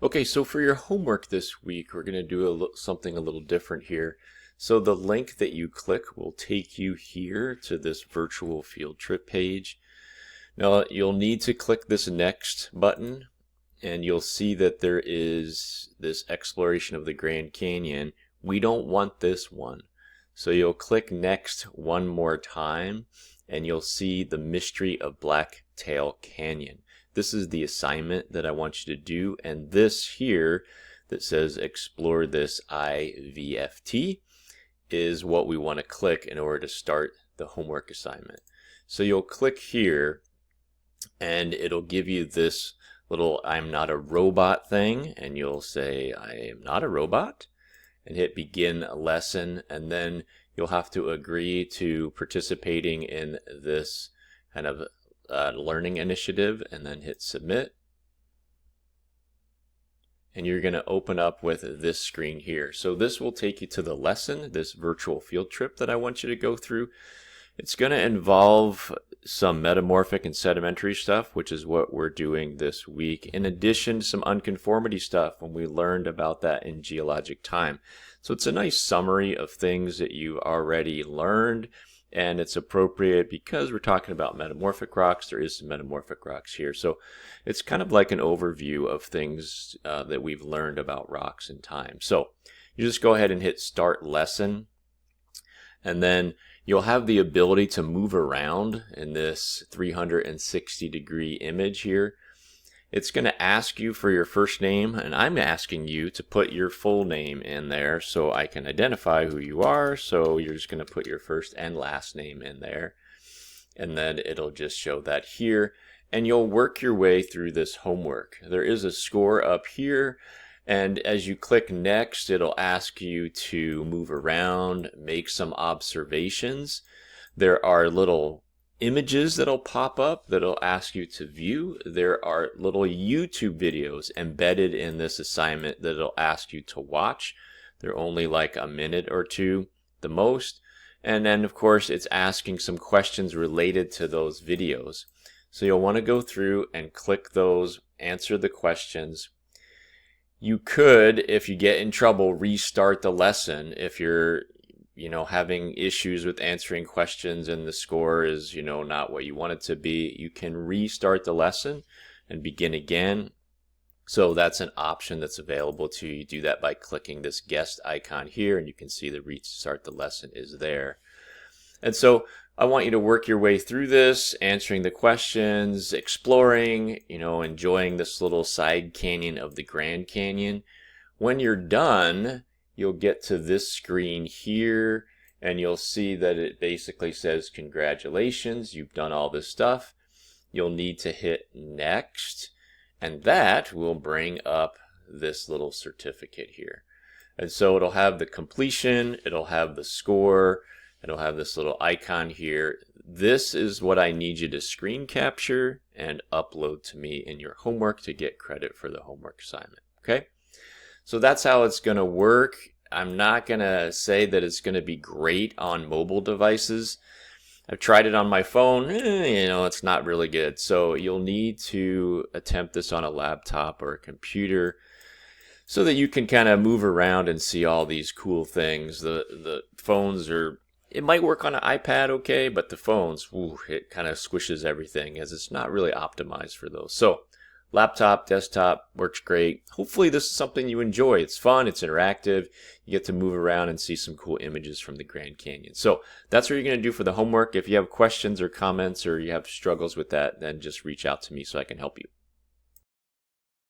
Okay, so for your homework this week, we're going to do something a little different here. So the link that you click will take you here to this virtual field trip page. Now you'll need to click this next button and you'll see that there is this exploration of the Grand Canyon. We don't want this one. So you'll click next one more time and you'll see the mystery of Blacktail Canyon. This is the assignment that I want you to do, and this here that says explore this IVFT is what we want to click in order to start the homework assignment. So you'll click here and it'll give you this little I'm not a robot thing, and you'll say I am not a robot and hit begin lesson, and then you'll have to agree to participating in this kind of learning initiative and then hit submit. And you're going to open up with this screen here. So this will take you to the lesson, this virtual field trip that I want you to go through. It's going to involve some metamorphic and sedimentary stuff, which is what we're doing this week, in addition to some unconformity stuff when we learned about that in geologic time. So it's a nice summary of things that you've already learned, and it's appropriate because we're talking about metamorphic rocks. There is some metamorphic rocks here. So it's kind of like an overview of things that we've learned about rocks in time. So you just go ahead and hit start lesson, and then you'll have the ability to move around in this 360-degree image here. It's going to ask you for your first name, and I'm asking you to put your full name in there so I can identify who you are. So you're just going to put your first and last name in there, and then it'll just show that here, and you'll work your way through this homework. There is a score up here, and as you click next, it'll ask you to move around, make some observations. There are little images that'll pop up that'll ask you to view. There are little YouTube videos embedded in this assignment that'll ask you to watch. They're only like a minute or two the most. And then of course it's asking some questions related to those videos. So you'll want to go through and click those, answer the questions. You could, if you get in trouble, restart the lesson if you're having issues with answering questions and the score is, not what you want it to be. You can restart the lesson and begin again. So that's an option that's available to you. You do that by clicking this guest icon here, and you can see the restart the lesson is there. And so I want you to work your way through this, answering the questions, exploring, enjoying this little side canyon of the Grand Canyon. When you're done, you'll get to this screen here, and you'll see that it basically says, congratulations, you've done all this stuff. You'll need to hit next, and that will bring up this little certificate here. And so it'll have the completion, it'll have the score, it'll have this little icon here. This is what I need you to screen capture and upload to me in your homework to get credit for the homework assignment. Okay? So that's how it's going to work. I'm not going to say that it's going to be great on mobile devices. I've tried it on my phone. It's not really good. So you'll need to attempt this on a laptop or a computer so that you can kind of move around and see all these cool things. The phones it might work on an iPad okay, but the phones, it kind of squishes everything as it's not really optimized for those. So laptop, desktop, works great. Hopefully this is something you enjoy. It's fun, it's interactive. You get to move around and see some cool images from the Grand Canyon. So that's what you're going to do for the homework. If you have questions or comments or you have struggles with that, then just reach out to me so I can help you.